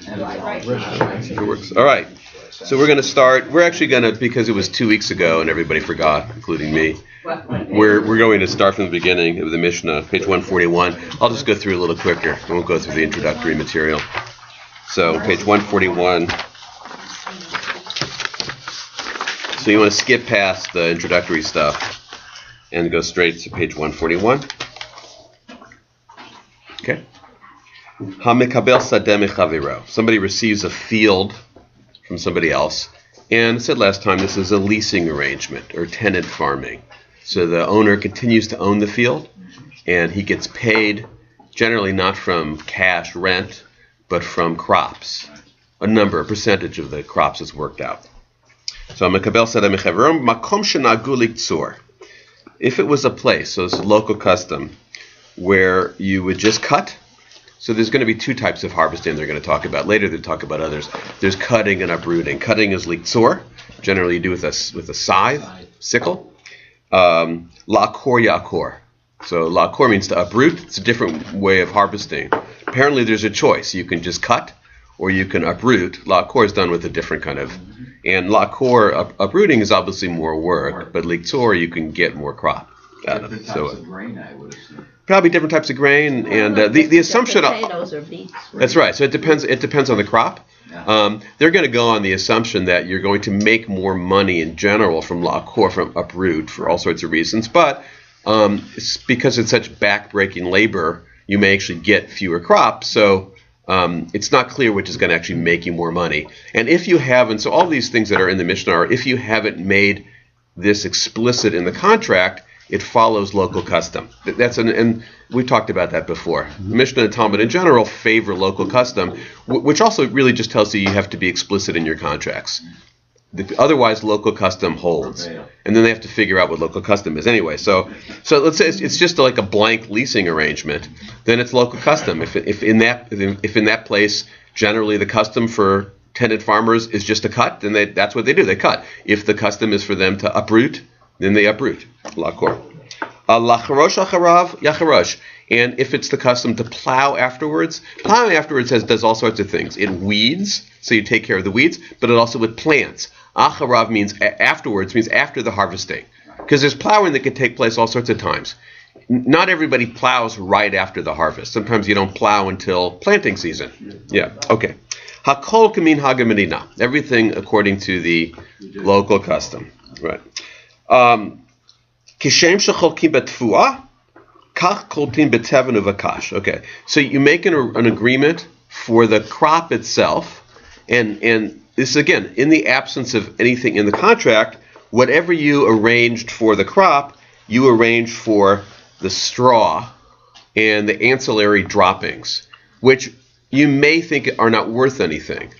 It works. All right. So we're going to start. We're actually going to, because it was 2 weeks ago and everybody forgot, including me. We're going to start from the beginning of the Mishnah, page 141. I'll just go through a little quicker. I won't go through the introductory material. So page 141. So you want to skip past the introductory stuff and go straight to page 141. Okay. Hamikabel sadeh mechaviro. Somebody receives a field from somebody else. And I said last time, this is a leasing arrangement or tenant farming. So the owner continues to own the field, and he gets paid generally not from cash rent, but from crops. A percentage of the crops is worked out. So Hamikabel sadeh mechaviro makom shenagu liktzur. If it was a place, so it's a local custom, where you would just cut. So there's going to be two types of harvesting they're going to talk about. Later they'll talk about others. There's cutting and uprooting. Cutting is liktzor. Generally you do with a scythe, sickle. La'akor ya'akor. So la'akor means to uproot. It's a different way of harvesting. Apparently there's a choice. You can just cut or you can uproot. La'akor is done with a different kind of. And la'akor, uprooting is obviously more work, but liktzor you can get more crop out of it. So of grain, I would assume. Probably different types of grain, and the assumption. Potatoes or beets. Right? That's right. So it depends. It depends on the crop. They're going to go on the assumption that you're going to make more money in general from la'akor, from uproot, for all sorts of reasons. But it's because it's such back-breaking labor, you may actually get fewer crops. So it's not clear which is going to actually make you more money. And if you haven't, so all these things that are in the Mishnah are, if you haven't made this explicit in the contract, it follows local custom. And we talked about that before. Mishnah and Talmud in general favor local custom, which also really just tells you have to be explicit in your contracts. Otherwise, local custom holds, and then they have to figure out what local custom is anyway. So let's say it's just like a blank leasing arrangement. Then it's local custom. If in that place generally the custom for tenant farmers is just to cut, then that's what they do. They cut. If the custom is for them to uproot, then they uproot. La'akor. Lacharosh acharav yacharosh. And if it's the custom to plow afterwards, plowing afterwards does all sorts of things. It weeds, so you take care of the weeds, but it also with plants. Acharav means afterwards, means after the harvesting. Because there's plowing that can take place all sorts of times. Not everybody plows right after the harvest. Sometimes you don't plow until planting season. Yeah, okay. Hakol kamin hagamedina. Everything according to the local custom. Right. Okay, so you make an agreement for the crop itself, and this again, in the absence of anything in the contract, whatever you arranged for the crop, you arranged for the straw and the ancillary droppings, which you may think are not worth anything,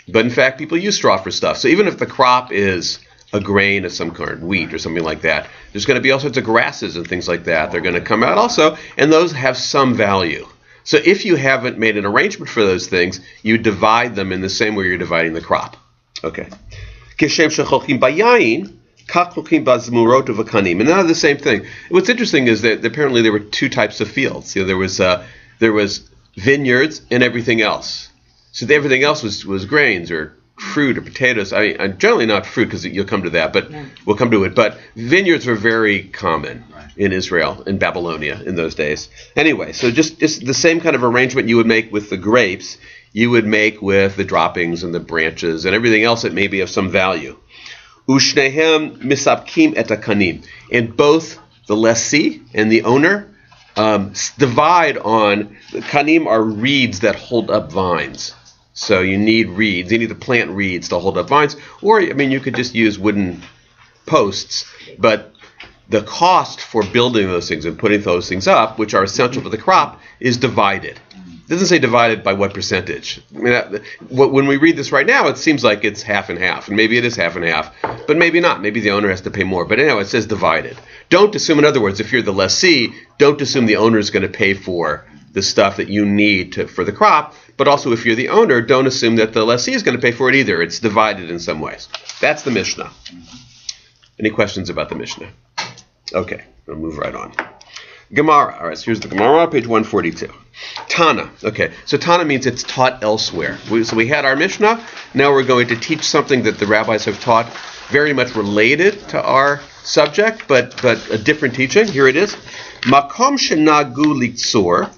but in fact people use straw for stuff. So even if the crop is a grain of some kind, wheat or something like that, there's going to be all sorts of grasses and things like that. They're going to come out also, and those have some value. So if you haven't made an arrangement for those things, you divide them in the same way you're dividing the crop. Okay. And now the same thing. What's interesting is that apparently there were two types of fields. There was vineyards and everything else. So everything else was grains or fruit or potatoes. I mean, generally not fruit because you'll come to that, but we'll come to it. But vineyards were very common in Israel, in Babylonia in those days. Anyway, so just the same kind of arrangement you would make with the grapes, you would make with the droppings and the branches and everything else that may be of some value. Ushnehem misapkim et akanim. And both the lessee and the owner divide on, the kanim are reeds that hold up vines. So you need reeds. You need to plant reeds to hold up vines. Or, I mean, you could just use wooden posts. But the cost for building those things and putting those things up, which are essential for the crop, is divided. It doesn't say divided by what percentage. I mean, when we read this right now, it seems like it's half and half. And maybe it is half and half. But maybe not. Maybe the owner has to pay more. But anyhow, it says divided. Don't assume, in other words, if you're the lessee, don't assume the owner is going to pay for the stuff that you need for the crop. But also, if you're the owner, don't assume that the lessee is going to pay for it either. It's divided in some ways. That's the Mishnah. Any questions about the Mishnah? Okay, we'll move right on. Gemara. All right, so here's the Gemara, page 142. Tana. Okay, so Tana means it's taught elsewhere. So we had our Mishnah. Now we're going to teach something that the rabbis have taught very much related to our subject, but a different teaching. Here it is. Makom shenagu liktsor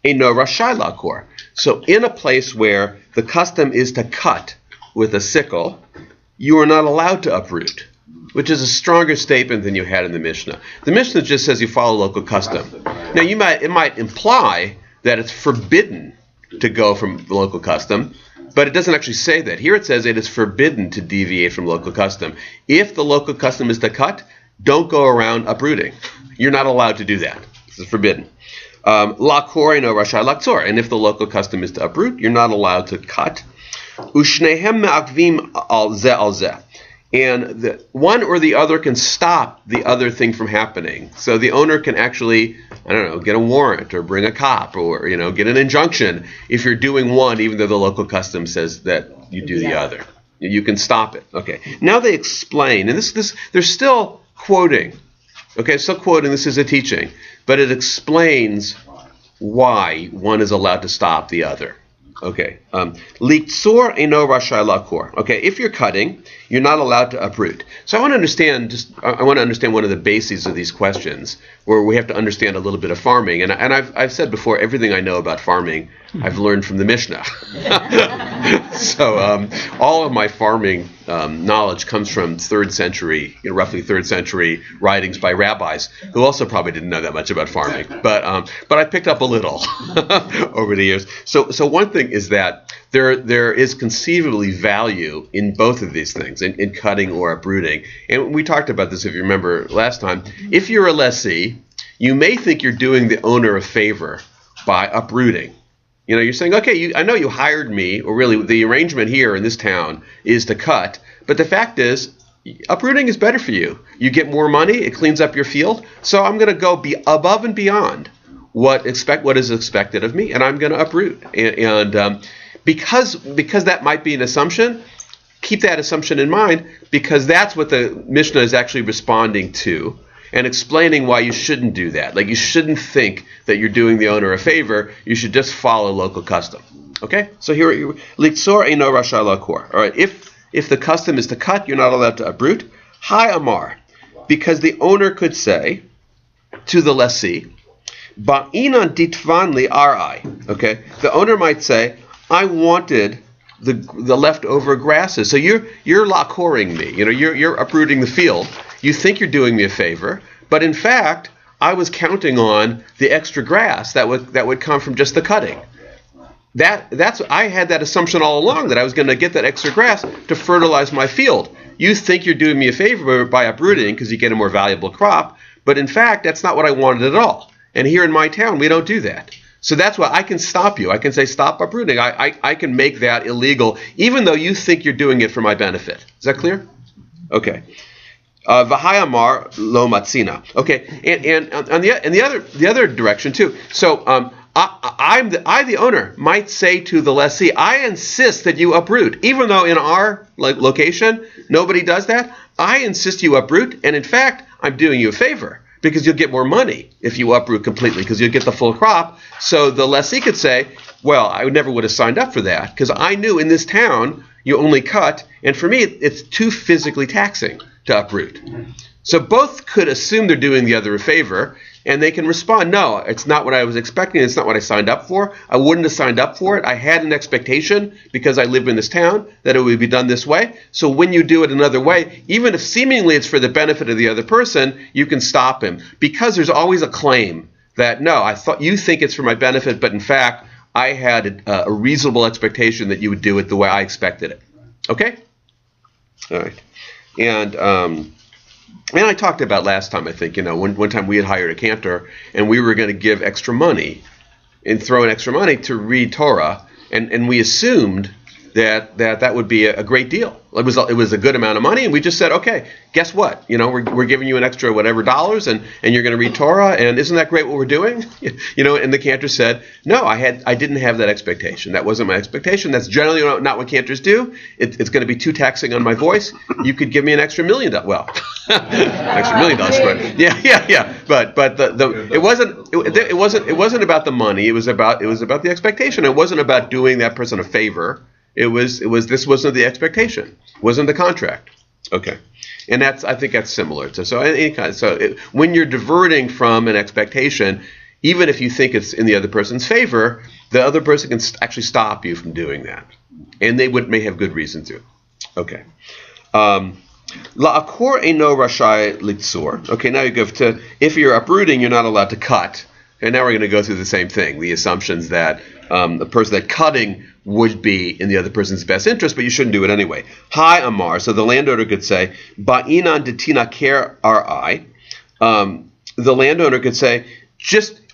eno rashai lakor. So in a place where the custom is to cut with a sickle, you are not allowed to uproot, which is a stronger statement than you had in the Mishnah. The Mishnah just says you follow local custom. Now it might imply that it's forbidden to go from the local custom, but it doesn't actually say that. Here it says it is forbidden to deviate from local custom. If the local custom is to cut, don't go around uprooting. You're not allowed to do that. This is forbidden. Lakor no rashai laktzor. And if the local custom is to uproot, you're not allowed to cut. Ushnehem me'akvim al zeh. And the one or the other can stop the other thing from happening. So the owner can actually, get a warrant or bring a cop or, get an injunction if you're doing one, even though the local custom says that you do the other. You can stop it. Okay. Now they explain, and this they're still quoting. Okay, still quoting, this is a teaching, but it explains why one is allowed to stop the other. Okay, liktsor eno rashai lakor. Okay, if you're cutting, you're not allowed to uproot. So I want to understand one of the bases of these questions, where we have to understand a little bit of farming. And I've said before, everything I know about farming, I've learned from the Mishnah. So all of my farming knowledge comes from roughly third century writings by rabbis who also probably didn't know that much about farming. But I picked up a little over the years. So one thing is that there is conceivably value in both of these things, in cutting or uprooting. And we talked about this, if you remember last time. If you're a lessee, you may think you're doing the owner a favor by uprooting. You're saying, okay, I know you hired me, or really the arrangement here in this town is to cut, but the fact is, uprooting is better for you. You get more money, it cleans up your field, so I'm going to go above and beyond what is expected of me, and I'm going to uproot. And because that might be an assumption, keep that assumption in mind, because that's what the Mishnah is actually responding to and explaining why you shouldn't do that. Like, you shouldn't think that you're doing the owner a favor. You should just follow local custom. Okay? So here, liktsor eno rashai lakor. All right, if the custom is to cut, you're not allowed to uproot. Hi Amar, because the owner could say to the lessee, Ba'inan ditvan li arai. Okay? The owner might say, I wanted the leftover grasses. So you're lakoring me. You're uprooting the field. You think you're doing me a favor, but in fact, I was counting on the extra grass that would come from just the cutting. I had that assumption all along, that I was going to get that extra grass to fertilize my field. You think you're doing me a favor by uprooting because you get a more valuable crop, but in fact, that's not what I wanted at all. And here in my town, we don't do that. So that's why I can stop you. I can say, stop uprooting. I can make that illegal, even though you think you're doing it for my benefit. Is that clear? Okay. V'hayamar lo matzina. Okay, and on the other direction too. So I the owner might say to the lessee, I insist that you uproot, even though in our location nobody does that. I insist you uproot, and in fact, I'm doing you a favor, because you'll get more money if you uproot completely, because you'll get the full crop. So the lessee could say, well, I never would have signed up for that, because I knew in this town you only cut, and for me it's too physically taxing to uproot. So both could assume they're doing the other a favor, and they can respond, no, it's not what I was expecting, it's not what I signed up for. I wouldn't have signed up for it. I had an expectation, because I live in this town, that it would be done this way. So when you do it another way, even if seemingly it's for the benefit of the other person, you can stop him. Because there's always a claim that, no, I thought you think it's for my benefit, but in fact, I had a reasonable expectation that you would do it the way I expected it. Okay? All right. And I talked about last time, I think, one time we had hired a cantor, and we were going to give extra money and throw in extra money to read Torah, and we assumed that would be a great deal. It was a good amount of money, and we just said, okay, guess what? We're giving you an extra whatever dollars, and you're going to read Torah, and isn't that great what we're doing? And the cantor said, no, I didn't have that expectation. That wasn't my expectation. That's generally not what cantors do. It's going to be too taxing on my voice. You could give me an extra $1 million. Well, extra $1 million, but yeah. But it wasn't about the money. It was about the expectation. It wasn't about doing that person a favor. This wasn't the expectation. It wasn't the contract. Okay, and I think that's similar to when you're diverting from an expectation, even if you think it's in the other person's favor, the other person can actually stop you from doing that, and they may have good reason to. Okay. La'akor eino rashai litzur. Okay, now you go to, if you're uprooting, you're not allowed to cut. And now we're going to go through the same thing, the assumptions that the person that cutting would be in the other person's best interest, but you shouldn't do it anyway. Hi Amar, so the landowner could say, Ba'inan detina ker arai. The landowner could say,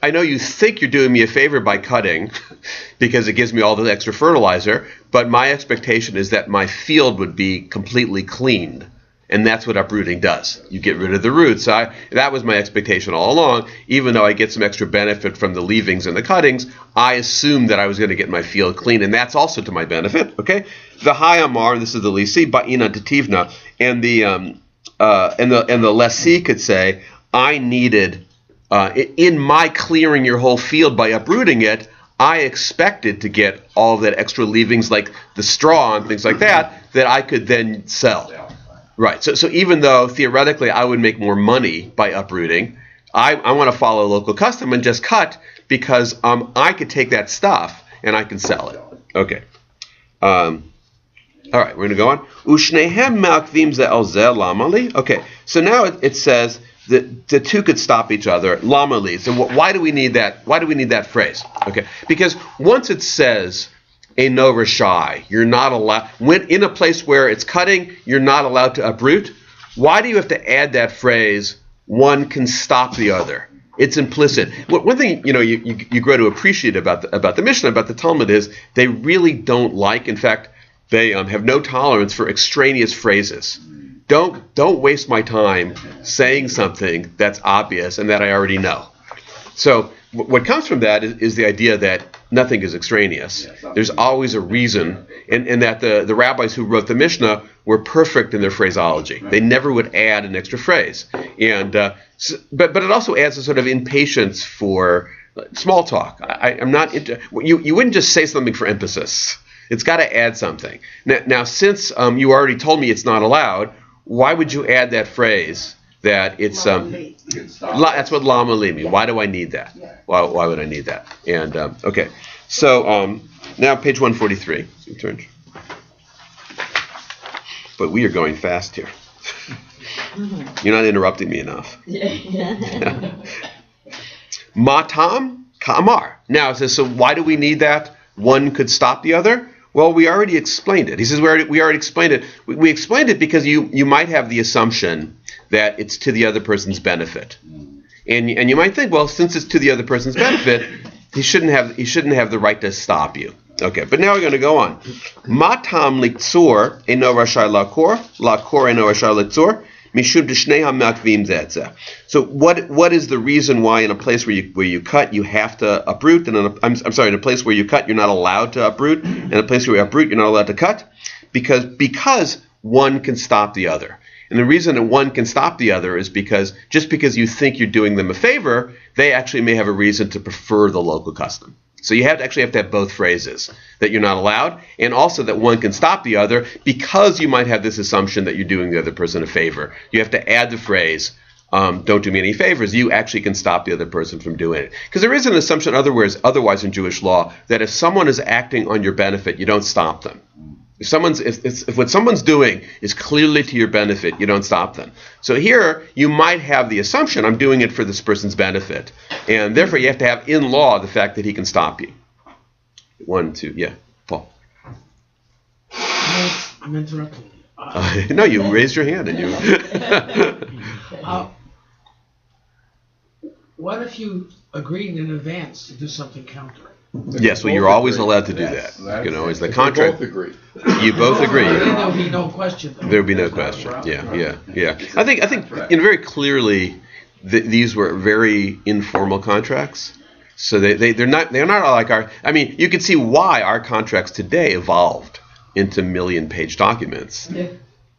I know you think you're doing me a favor by cutting because it gives me all the extra fertilizer, but my expectation is that my field would be completely cleaned. And that's what uprooting does. You get rid of the roots. That was my expectation all along. Even though I get some extra benefit from the leavings and the cuttings, I assumed that I was going to get my field clean, and that's also to my benefit. Okay, the Hayamar, this is the lessee, Ba'ina Tativna, and the lessee could say, I needed in my clearing your whole field by uprooting it, I expected to get all of that extra leavings, like the straw and things like that I could then sell. Right. So even though theoretically I would make more money by uprooting, I want to follow local custom and just cut because I could take that stuff and I can sell it. Okay. All right. We're going to go on. Ushnehem ma'akvim ze'el zeh lamali. Okay. So now it says that the two could stop each other. Lamali. So why do we need that? Why do we need that phrase? Okay. Because once it says eino rashai, you're not allowed, when in a place where it's cutting, you're not allowed to uproot. Why do you have to add that phrase, one can stop the other? It's implicit. One thing you grow to appreciate about the Mishnah, about the Talmud, is they really don't like, in fact, they have no tolerance for extraneous phrases. Don't waste my time saying something that's obvious and that I already know. So what comes from that is the idea that nothing is extraneous. There's always a reason, and that the rabbis who wrote the Mishnah were perfect in their phraseology. They never would add an extra phrase, and but it also adds a sort of impatience for small talk. I'm not into, you wouldn't just say something for emphasis. It's got to add something. Now since you already told me it's not allowed, why would you add that phrase? That it's that's what lama means. Why do I need that? Why would I need that? And okay, so now page 143. Turn. But we are going fast here. You're not interrupting me enough. Matam ka'amar. Now it says, so why do we need that? One could stop the other. Well, we already explained it. He says we already explained it. We explained it because you might have the assumption that it's to the other person's benefit, and you might think, well, since it's to the other person's benefit, he shouldn't have the right to stop you. Okay, but now we're going to go on. Matam litzur eino rashai lakor eino rashai litzur mishum d'shneiha makvim zeh. So what is the reason why in a place where you cut you have to uproot, and in a place where you cut you're not allowed to uproot, and in a place where you uproot you're not allowed to cut? Because one can stop the other. And the reason that one can stop the other is because just because you think you're doing them a favor, they actually may have a reason to prefer the local custom. So you have to have both phrases, that you're not allowed, and also that one can stop the other, because you might have this assumption that you're doing the other person a favor. You have to add the phrase, don't do me any favors. You actually can stop the other person from doing it. Because there is an assumption otherwise in Jewish law that if someone is acting on your benefit, you don't stop them. If what someone's doing is clearly to your benefit, you don't stop them. So here, you might have the assumption, I'm doing it for this person's benefit. And therefore, you have to have in law the fact that he can stop you. 1, 2, yeah, Paul. I'm interrupting you. No, you raised your hand and you... What if you agreed in advance to do something counter? Yes, well, you're always allowed to do that. Is the contract. Both agree. You both agree. There'll be no question. There would be no question. Yeah. I think very clearly these were very informal contracts. So they're not like our. I mean, you can see why our contracts today evolved into million-page documents. Yeah.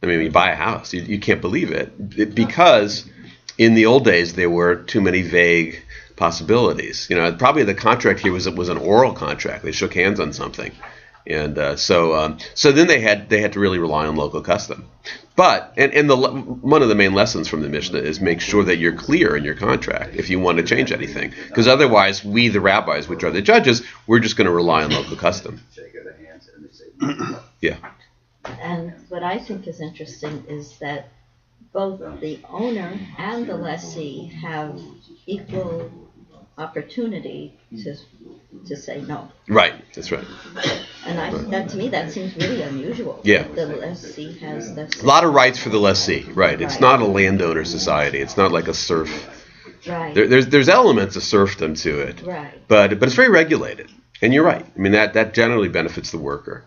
I mean, when you buy a house, you can't believe it because in the old days there were too many vague possibilities. Probably the contract here was an oral contract. They shook hands on something, and so then they had to really rely on local custom. But one of the main lessons from the Mishnah is make sure that you're clear in your contract if you want to change anything, because otherwise we, the rabbis, which are the judges, we're just going to rely on local custom. Yeah. And what I think is interesting is that both the owner and the lessee have equal opportunity to say no. Right, that's right. And that to me, that seems really unusual. Yeah. The lessee has the A lot of rights for the lessee, right. It's not a landowner society. It's not like a serf. Right. There's elements of serfdom to it. Right. But it's very regulated. And you're right. I mean, that generally benefits the worker.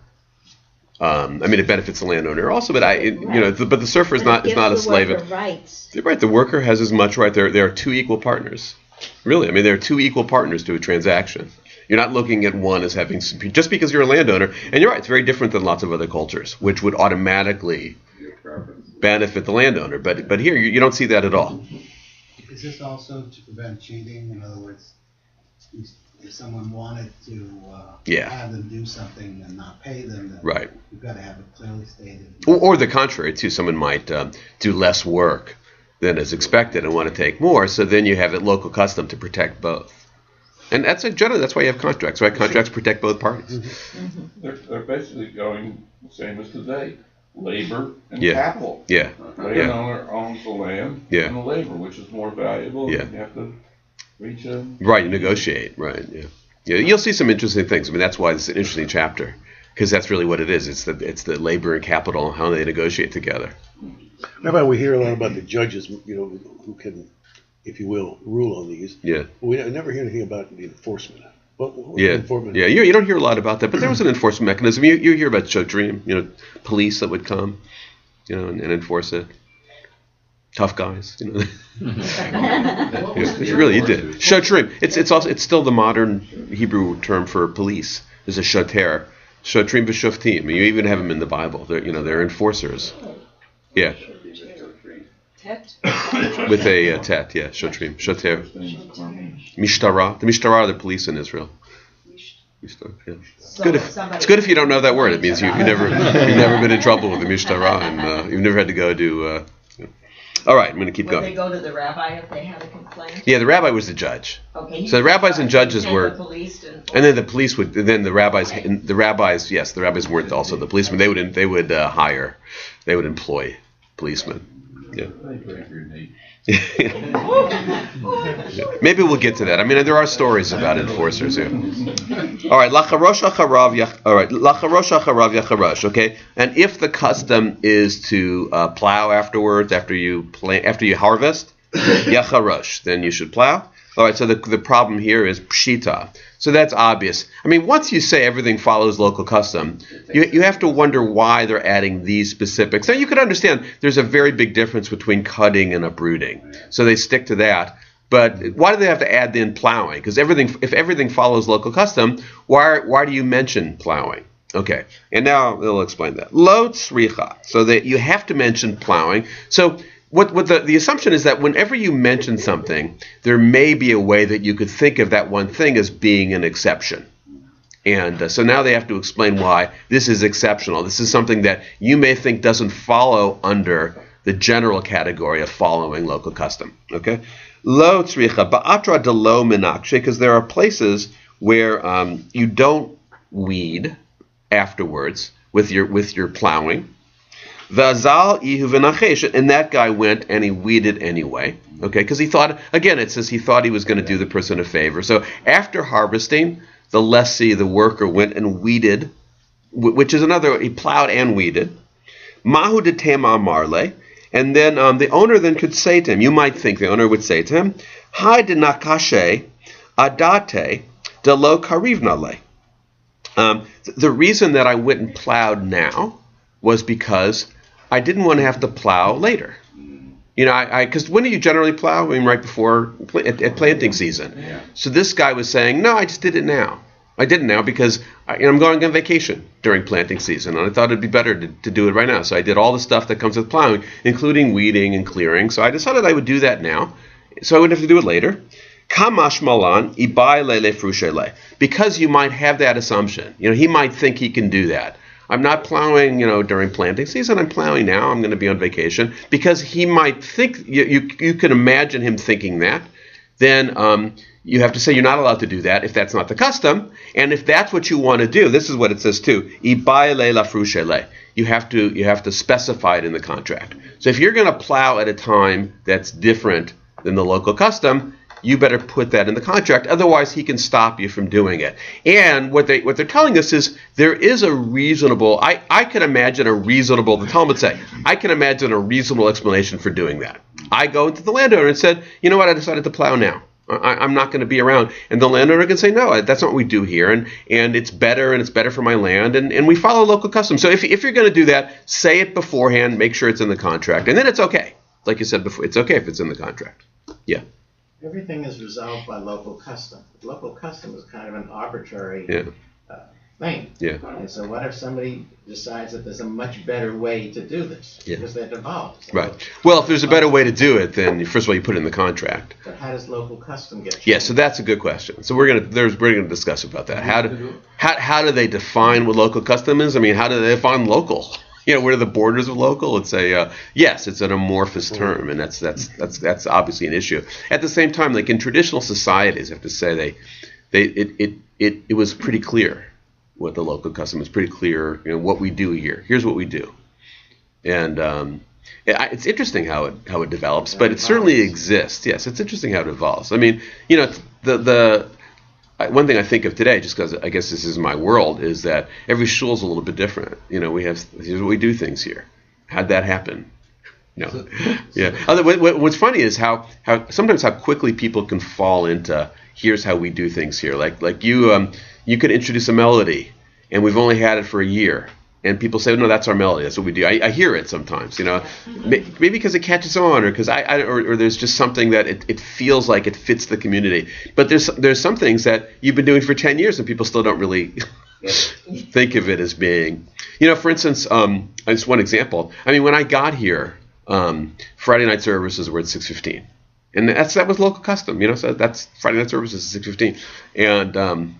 It benefits the landowner also, but but the serfer is not a slave. Rights. Right. The worker has as much right. There are two equal partners. Really, I mean, there are two equal partners to a transaction. You're not looking at one as having just because you're a landowner. And you're right. It's very different than lots of other cultures, which would automatically benefit the landowner. But here, you don't see that at all. Is this also to prevent cheating? In other words, if someone wanted to have them do something and not pay them, then right. You've got to have it clearly stated. Or the contrary, too. Someone might do less work than is expected and want to take more, so then you have it local custom to protect both. And generally that's why you have contracts, right? Contracts protect both parties. Mm-hmm. They're basically going the same as today. Labor and capital. Yeah. The landowner owns the land and the labor, which is more valuable. Yeah. You have to reach a... Right, negotiate, right, yeah. You'll see some interesting things. I mean, that's why it's an interesting chapter, because that's really what it is. It's the labor and capital and how they negotiate together. Rabbi, we hear a lot about the judges, who can, if you will, rule on these. Yeah. We never hear anything about the enforcement. Yeah, you don't hear a lot about that, but there was an enforcement mechanism. You hear about Shotrim, police that would come, and enforce it. Tough guys, Really, you did. Shotrim. It's still the modern Hebrew term for police. There's a shoter, Shotrim v'shoftim. You even have them in the Bible. They're enforcers. Yeah. With a tet, shotrim, shoter. Mishtara. The Mishtara are the police in Israel. Yeah. It's good if you don't know that word. It means you've never been in trouble with the Mishtara, and you've never had to go to. All right, I'm going to keep going. Would they go to the rabbi if they had a complaint? Yeah, the rabbi was the judge. Okay. So the rabbis and judges were. The police and then the police would. Then the rabbis. Right. The rabbis. Yes, the rabbis weren't also the policemen. They would hire. They would employ policemen. Yeah. Maybe we'll get to that. I mean, there are stories about enforcers here. All right, lacharosh acharav yacharosh. Okay, and if the custom is to plow afterwards, after you harvest, yacharosh, then you should plow. All right, so the problem here is pshita. So that's obvious. I mean, once you say everything follows local custom, you have to wonder why they're adding these specifics. Now, you could understand there's a very big difference between cutting and uprooting. So they stick to that. But why do they have to add in plowing? Because if everything follows local custom, why do you mention plowing? Okay, and now they'll explain that. Lo tzricha. So that you have to mention plowing. So what the assumption is that whenever you mention something, there may be a way that you could think of that one thing as being an exception. And so now they have to explain why this is exceptional. This is something that you may think doesn't follow under the general category of following local custom. Okay? Lo tzricha ba'atra de lo minakshe, because there are places where you don't weed afterwards with your plowing. V'azal ihu v'nachesh, and that guy went and he weeded anyway. Okay, because he thought, again, it says he thought he was going to do the person a favor. So after harvesting, the lessee, the worker, went and weeded, which is another, he plowed and weeded. Mahu de tema marle, and then the owner then could say to him, you might think the owner would say to him, Hai de nakashe adate de lo karivna le. The reason that I went and plowed now was because I didn't want to have to plow later. You know, because when do you generally plow? I mean, right before at planting season. Yeah. So this guy was saying, no, I just did it now. I did it now because I'm going on vacation during planting season, and I thought it'd be better to do it right now. So I did all the stuff that comes with plowing, including weeding and clearing. So I decided I would do that now, so I wouldn't have to do it later. Kamash malan ibai lele frushele, because you might have that assumption. You know, he might think he can do that. I'm not plowing, you know, during planting season. I'm plowing now. I'm going to be on vacation, because he might think you can imagine him thinking that. Then you have to say you're not allowed to do that if that's not the custom. And if that's what you want to do, this is what it says too. Ibai le la frushele. You have to specify it in the contract. So if you're going to plow at a time that's different than the local custom, you better put that in the contract. Otherwise, he can stop you from doing it. And what they're telling us is there is a reasonable, I can imagine a reasonable, the Talmud say, I can imagine a reasonable explanation for doing that. I go to the landowner and said, you know what, I decided to plow now. I'm not going to be around. And the landowner can say, no, that's not what we do here. And it's better for my land. And we follow local customs. So if you're going to do that, say it beforehand, make sure it's in the contract. And then it's okay. Like you said before, it's okay if it's in the contract. Yeah. Everything is resolved by local custom. Local custom is kind of an arbitrary thing. Yeah. And so what if somebody decides that there's a much better way to do this? Yeah. Because they're devolved. So Right. Well, if there's a better way to do it, then first of all, you put it in the contract. But how does local custom get changed? Yeah, so that's a good question. So we're gonna discuss about that. How do they define what local custom is? I mean, how do they define local? You know, where are the borders of local? It's yes, it's an amorphous term, and that's obviously an issue. At the same time, like in traditional societies, I have to say it was pretty clear what the local custom is. Pretty clear, you know, what we do here. Here's what we do, and it's interesting how it develops, but it certainly exists. Yes, it's interesting how it evolves. I mean, you know, the one thing I think of today, just because I guess this is my world, is that every shul is a little bit different. You know, here's what we do things here. How'd that happen? No, yeah. What's funny is how sometimes how quickly people can fall into here's how we do things here. Like you could introduce a melody, and we've only had it for a year. And people say, no, that's our melody. That's what we do. I hear it sometimes, you know, maybe because it catches on, or because or there's just something that it feels like it fits the community. But there's some things that you've been doing for 10 years and people still don't really think of it as being, you know. For instance, just one example. I mean, when I got here, Friday night services were at 6:15, and that was local custom, you know. So that's Friday night services at 6:15, and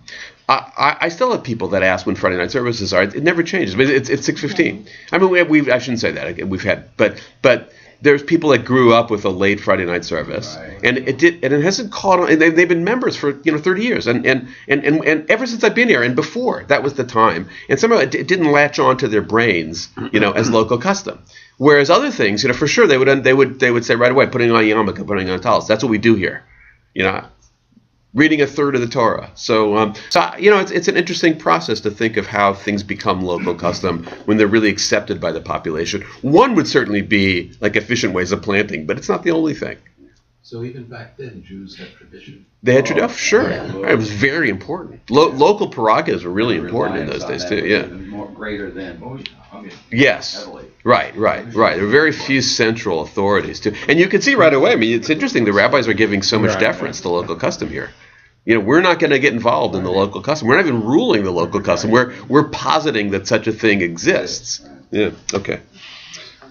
I still have people that ask when Friday night services are. It never changes. But it's 6:15. I mean, I shouldn't say that. We've had, but there's people that grew up with a late Friday night service, right. and it hasn't caught on. And they've been members for 30 years, and ever since I've been here, and before that was the time. And somehow it didn't latch on to their brains, you know, as local custom. Whereas other things, you know, for sure they would say right away, putting on yarmulke, putting on talis. That's what we do here, you know. Reading a third of the Torah. So you know, it's an interesting process to think of how things become local custom when they're really accepted by the population. One would certainly be like efficient ways of planting, but it's not the only thing. So even back then, Jews had tradition. They had tradition, sure. It was very important. Local prerogatives were really important in those days too. Yeah. More greater than. Yes. Heavily. Right. There were very few central authorities too, and you can see right away. I mean, it's interesting. The rabbis are giving so much deference to local custom here. You know, we're not going to get involved in the local custom. We're not even ruling the local custom. We're positing that such a thing exists. Yeah. Okay.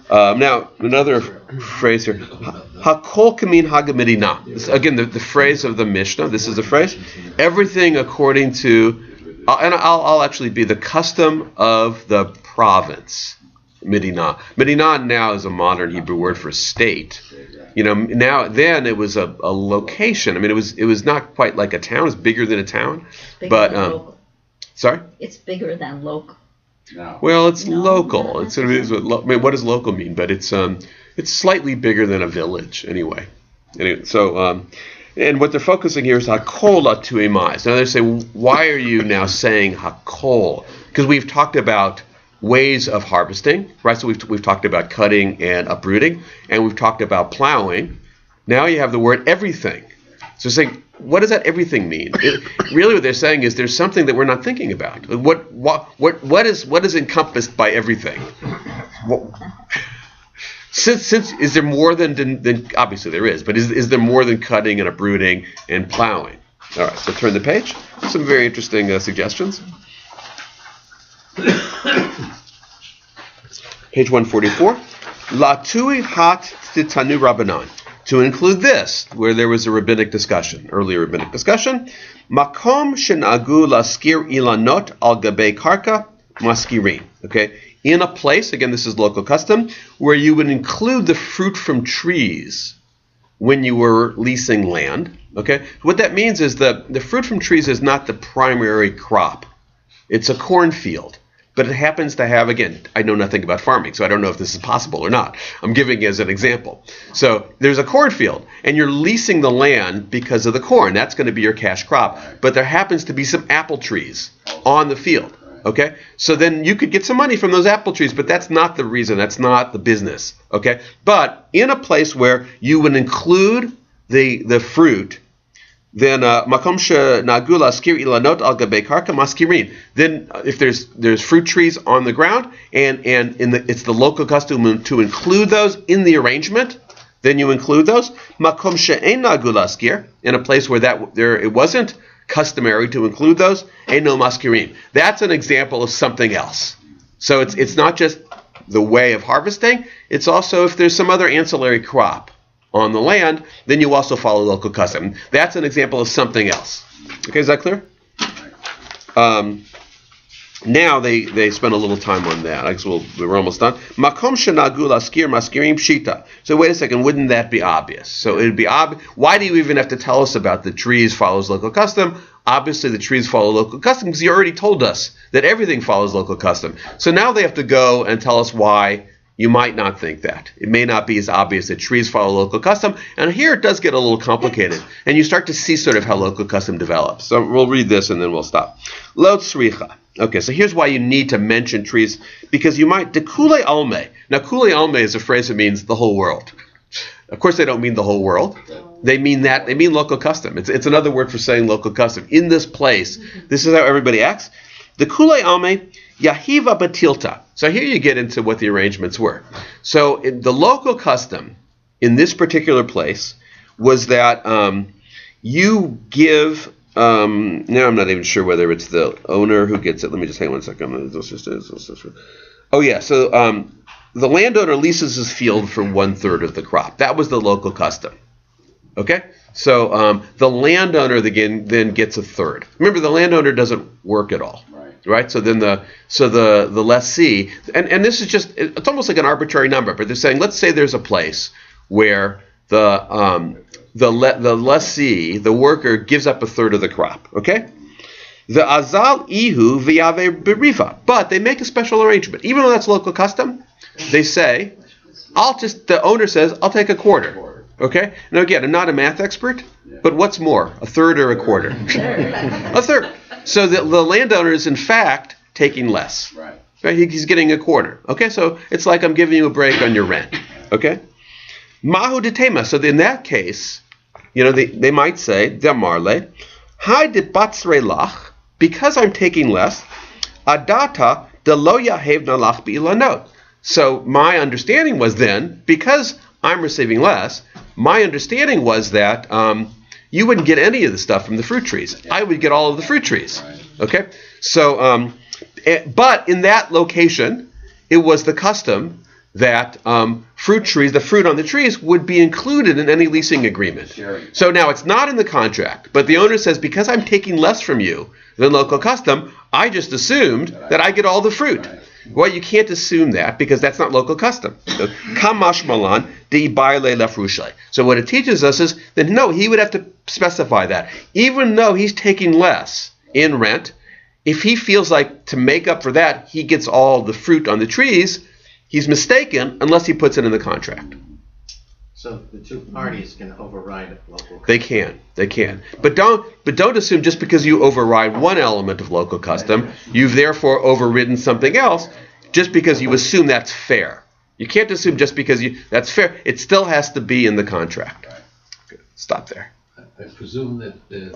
Now another phrase here. Hakol kamin hagamidina. Again, the phrase of the Mishnah. This is the phrase. Everything according to, and I'll actually be the custom of the province. Medina. Medina now is a modern Hebrew word for state. You know, then it was a location. I mean, it was not quite like a town. It's bigger than a town. But sorry? It's bigger than local. No. Well, it's local. It's I mean, what does local mean? But it's slightly bigger than a village anyway. So and what they're focusing here is hakol tu'imais. Now they say, why are you now saying hakol? Because we've talked about ways of harvesting, right? So we've talked about cutting and uprooting, and we've talked about plowing. Now you have the word everything. So saying, what does that everything mean? Really, what they're saying is there's something that we're not thinking about. What is encompassed by everything? Since is there more than obviously there is, but is there more than cutting and uprooting and plowing? All right, so turn the page. Some very interesting suggestions. Page 144. Latui hat titanu rabbanan. To include this, where there was a earlier rabbinic discussion, makom shenagu laskir ilanot al gabe karka maskirin. Okay, in a place, again, this is local custom, where you would include the fruit from trees when you were leasing land. Okay, what that means is the fruit from trees is not the primary crop. It's a cornfield. But it happens to have, again, I know nothing about farming, so I don't know if this is possible or not. I'm giving it as an example. So there's a cornfield, and you're leasing the land because of the corn. That's going to be your cash crop. But there happens to be some apple trees on the field. Okay? So then you could get some money from those apple trees, but that's not the reason. That's not the business. Okay? But in a place where you would include the fruit, then makom shenagu laskir ilanot al gabe karka maskirin. Then if there's fruit trees on the ground and it's the local custom to include those in the arrangement, then you include those. Makom she'ein nagu laskir, in a place where it wasn't customary to include those, eino maskirin. That's an example of something else. So it's not just the way of harvesting, it's also if there's some other ancillary crop on the land, then you also follow local custom. That's an example of something else. Okay, is that clear? Now they spend a little time on that. I guess we're almost done. Makom shenagu laskir maskirim pshita. So wait a second, wouldn't that be obvious? So it'd be obvious. Why do you even have to tell us about the trees follows local custom? Obviously the trees follow local custom because you already told us that everything follows local custom. So now they have to go and tell us why you might not think that. It may not be as obvious that trees follow local custom. And here it does get a little complicated. And you start to see sort of how local custom develops. So we'll read this and then we'll stop. Lo tzricha. Okay, so here's why you need to mention trees. Because you might, de kule alme. Now, kule alme is a phrase that means the whole world. Of course, they don't mean the whole world. They mean local custom. It's another word for saying local custom. In this place, this is how everybody acts. De kule alme. Yahiva batilta. So here you get into what the arrangements were. So the local custom in this particular place was that you give, now I'm not even sure whether it's the owner who gets it. Let me just hang on 1 second. Oh yeah, so the landowner leases his field for 1/3 of the crop. That was the local custom. Okay? So the landowner then gets 1/3. Remember, the landowner doesn't work at all. Right, so then the lessee, and this is just, it's almost like an arbitrary number, but they're saying, let's say there's a place where the lessee, the worker, gives up 1/3 of the crop. Okay, the azal ihu v'yave beriva, but they make a special arrangement, even though that's local custom. They say, the owner says, I'll take 1/4. Okay, now again, I'm not a math expert, but what's more, 1/3 or 1/4? 1/3. So the landowner is in fact taking less. Right? He's getting 1/4. Okay, so it's like I'm giving you a break on your rent. Okay? Mahu de tema. So in that case, they might say, Damarle, Hai de batsre lach, because I'm taking less, Adata de lo yahevna lach bi'ilanot. So my understanding was then, because I'm receiving less, my understanding was that you wouldn't get any of the stuff from the fruit trees. I would get all of the fruit trees. Okay? So, but in that location, it was the custom that fruit trees, the fruit on the trees, would be included in any leasing agreement. So now it's not in the contract, but the owner says, because I'm taking less from you than local custom, I just assumed that I get all the fruit. Well, you can't assume that because that's not local custom. Kamash malan de baile lafrushay. So what it teaches us is that no, he would have to specify that. Even though he's taking less in rent, if he feels like to make up for that, he gets all the fruit on the trees, he's mistaken unless he puts it in the contract. So the two parties can override local custom. They can. But don't assume just because you override one element of local custom, you've therefore overridden something else just because you assume that's fair. You can't assume just because that's fair. It still has to be in the contract. Okay, stop there. I presume that